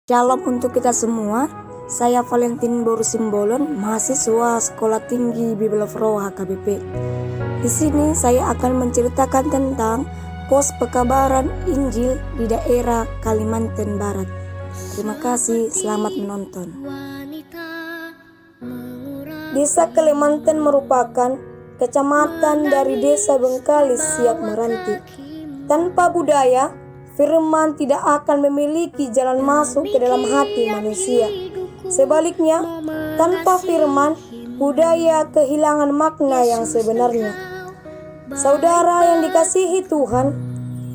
Shalom untuk kita semua. Saya Valentin Boru Simbolon, mahasiswa Sekolah Tinggi Bible of Roh HKBP. Di sini saya akan menceritakan tentang pos pekabaran Injil di daerah Kalimantan Barat. Terima kasih, selamat menonton. Desa Kalimantan merupakan kecamatan dari Desa Bengkalis Siak Meranti. Tanpa budaya, firman tidak akan memiliki jalan masuk ke dalam hati manusia. Sebaliknya, tanpa firman, budaya kehilangan makna yang sebenarnya. Saudara yang dikasihi Tuhan,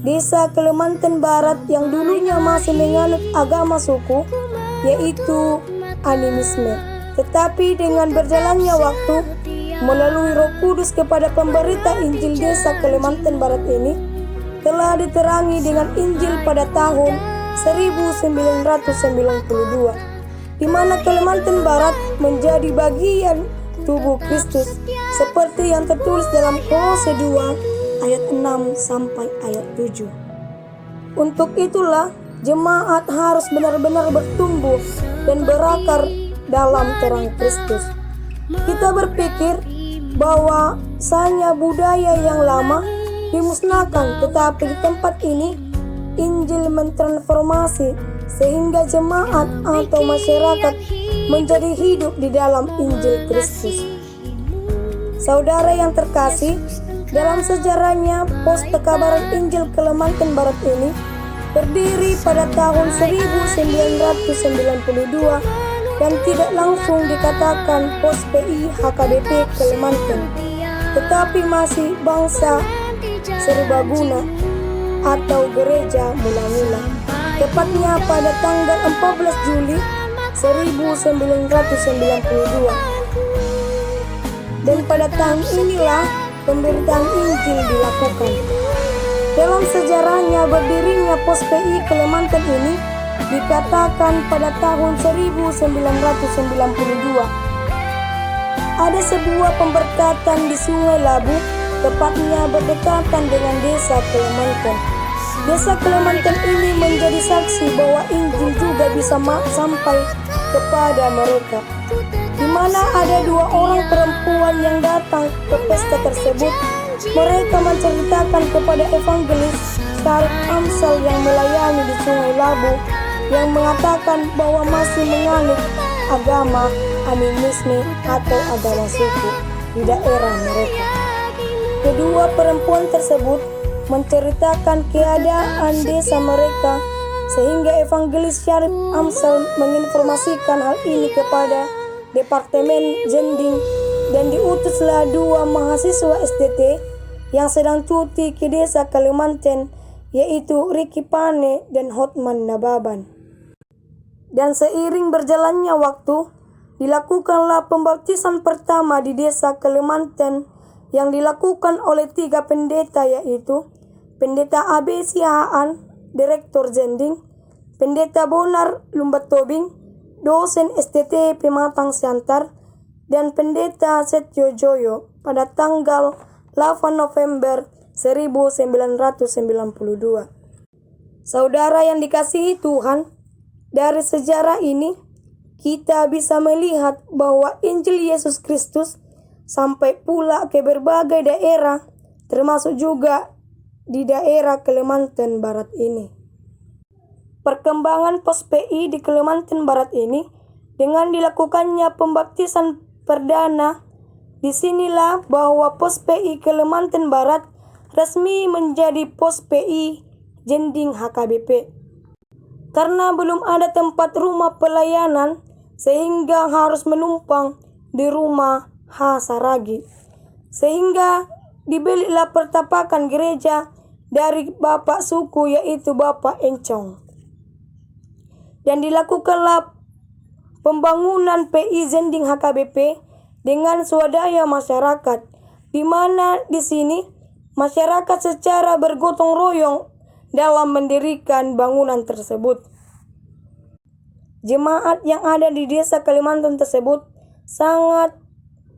Desa Kalimantan Barat yang dulunya masih menganut agama suku, yaitu animisme, tetapi dengan berjalannya waktu, melalui Roh Kudus kepada pemberita Injil Desa Kalimantan Barat ini, telah diterangi dengan Injil pada tahun 1992, di mana Kalimantan Barat menjadi bagian tubuh Kristus, seperti yang tertulis dalam Kolose 2 ayat 6 sampai ayat 7. Untuk itulah jemaat harus benar-benar bertumbuh dan berakar dalam terang Kristus. Kita berpikir bahwa hanya budaya yang lama dimusnahkan, tetapi di tempat ini Injil mentransformasi sehingga jemaat atau masyarakat menjadi hidup di dalam Injil Kristus. Saudara yang terkasih, dalam sejarahnya pos pekabaran Injil Kalimantan Barat ini berdiri pada tahun 1992 dan tidak langsung dikatakan pos PI HKBP Kalimantan, tetapi masih bangsa serbaguna atau gereja mula-mula, tepatnya pada tanggal 14 Juli 1992. Dan pada tahun inilah pemberitaan Injil dilakukan. Dalam sejarahnya berdirinya pos PI Kalimantan ini dikatakan pada tahun 1992. Ada sebuah pemberkatan di Sungai Labu, tepatnya berdekatan dengan Desa Kalimantan. Desa Kalimantan ini menjadi saksi bahwa Injil juga bisa sampai kepada mereka, di mana ada 2 orang perempuan yang datang ke pesta tersebut. Mereka menceritakan kepada evangelis Syarif Amsal yang melayani di Sungai Labu, yang mengatakan bahwa masih menganut agama animisme atau agama suku di daerah mereka. Kedua perempuan tersebut menceritakan keadaan desa mereka, sehingga evangelis Syarif Amsal menginformasikan hal ini kepada Departemen Jending, dan diutuslah 2 mahasiswa STT yang sedang cuti ke Desa Kalimantan, yaitu Ricky Pane dan Hotman Nababan. Dan seiring berjalannya waktu, dilakukanlah pembaptisan pertama di Desa Kalimantan yang dilakukan oleh 3 pendeta, yaitu Pendeta AB Sihaan, Direktur Jending, Pendeta Bonar Lumbat Tobing, dosen STT Pematang Siantar, dan Pendeta Setyo Joyo pada tanggal 8 November 1992. Saudara yang dikasihi Tuhan, dari sejarah ini kita bisa melihat bahwa Injil Yesus Kristus sampai pula ke berbagai daerah, termasuk juga di daerah Kalimantan Barat ini. Perkembangan pos PI di Kalimantan Barat ini dengan dilakukannya pembaptisan perdana, disinilah bahwa pos PI Kalimantan Barat resmi menjadi pos PI Jending HKBP. Karena belum ada tempat rumah pelayanan, sehingga harus menumpang di rumah Saragi, sehingga dibelilah pertapakan gereja dari bapak suku, yaitu Bapak Encong, dan dilakukanlah pembangunan PI Jending HKBP dengan swadaya masyarakat, di mana di sini masyarakat secara bergotong royong dalam mendirikan bangunan tersebut. Jemaat yang ada di Desa Kalimantan tersebut sangat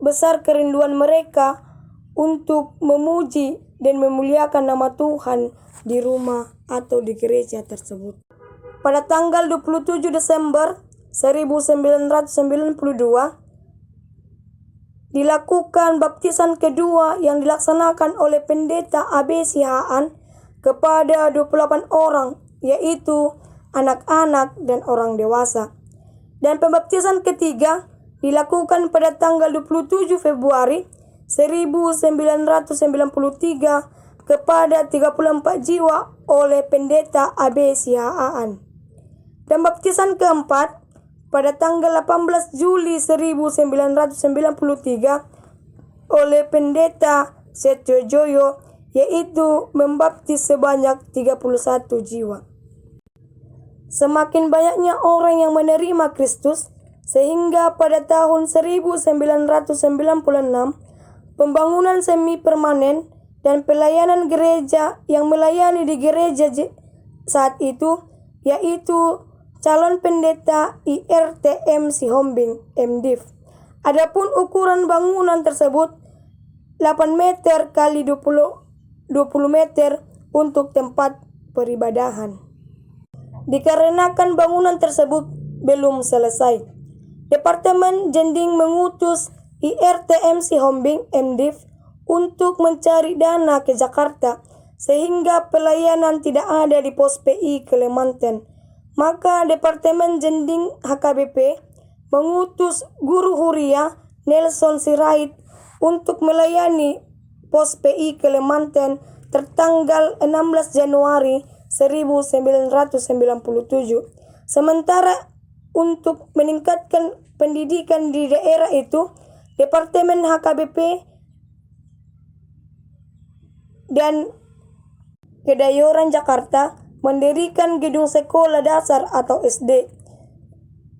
besar kerinduan mereka untuk memuji dan memuliakan nama Tuhan di rumah atau di gereja tersebut. pada tanggal 27 Desember 1992 dilakukan baptisan kedua yang dilaksanakan oleh Pendeta A.B. Sihaan kepada 28 orang, yaitu anak-anak dan orang dewasa. Dan pembaptisan ketiga dilakukan pada tanggal 27 Februari 1993 kepada 34 jiwa oleh Pendeta A.B. Sihaan. Dan baptisan keempat pada tanggal 18 Juli 1993 oleh Pendeta Setio Joyo, yaitu membaptis sebanyak 31 jiwa. Semakin banyaknya orang yang menerima Kristus, sehingga pada tahun 1996 pembangunan semi permanen dan pelayanan gereja yang melayani di gereja saat itu, yaitu calon pendeta IRTM Sihombing MDiv. Adapun ukuran bangunan tersebut 8 meter kali 20 meter untuk tempat peribadahan. Dikarenakan bangunan tersebut belum selesai, Departemen Jending mengutus IRTM Sihombing MDiv untuk mencari dana ke Jakarta sehingga pelayanan tidak ada di pos PI Kalimantan. Maka Departemen Jending HKBP mengutus Guru Huria Nelson Sirait untuk melayani pos PI Kalimantan tertanggal 16 Januari 1997. Sementara untuk meningkatkan pendidikan di daerah itu, Departemen HKBP dan Kedayoran Jakarta mendirikan gedung sekolah dasar atau SD.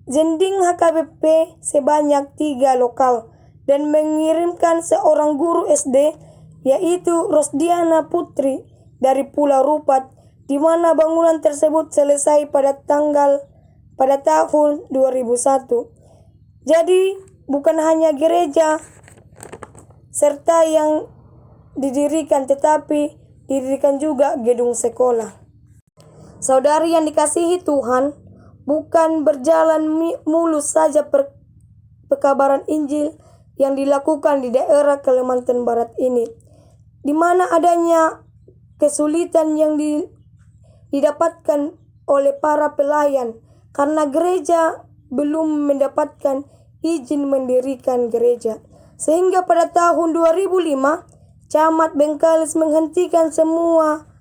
Jending HKBP sebanyak 3 lokal dan mengirimkan seorang guru SD, yaitu Rosdiana Putri dari Pulau Rupat, di mana bangunan tersebut selesai pada tahun 2001. Jadi bukan hanya gereja serta yang didirikan, tetapi didirikan juga gedung sekolah. Saudari yang dikasihi Tuhan, bukan berjalan mulus saja pekabaran Injil yang dilakukan di daerah Kalimantan Barat ini, di mana adanya kesulitan yang didapatkan oleh para pelayan karena gereja belum mendapatkan izin mendirikan gereja. Sehingga pada tahun 2005, Camat Bengkalis menghentikan semua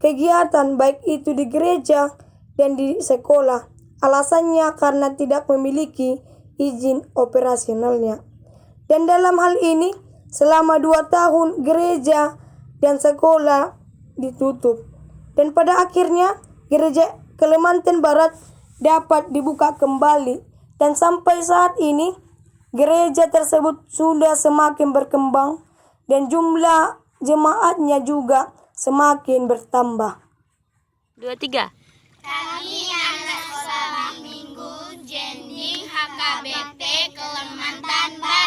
kegiatan baik itu di gereja dan di sekolah. Alasannya karena tidak memiliki izin operasionalnya. Dan dalam hal ini selama 2 tahun gereja dan sekolah ditutup. Dan pada akhirnya gereja Kalimantan Barat dapat dibuka kembali. Dan sampai saat ini gereja tersebut sudah semakin berkembang dan jumlah jemaatnya juga semakin bertambah. 2, 3. Kami anak sekolah minggu Jending HKBP Kalimantan Barat.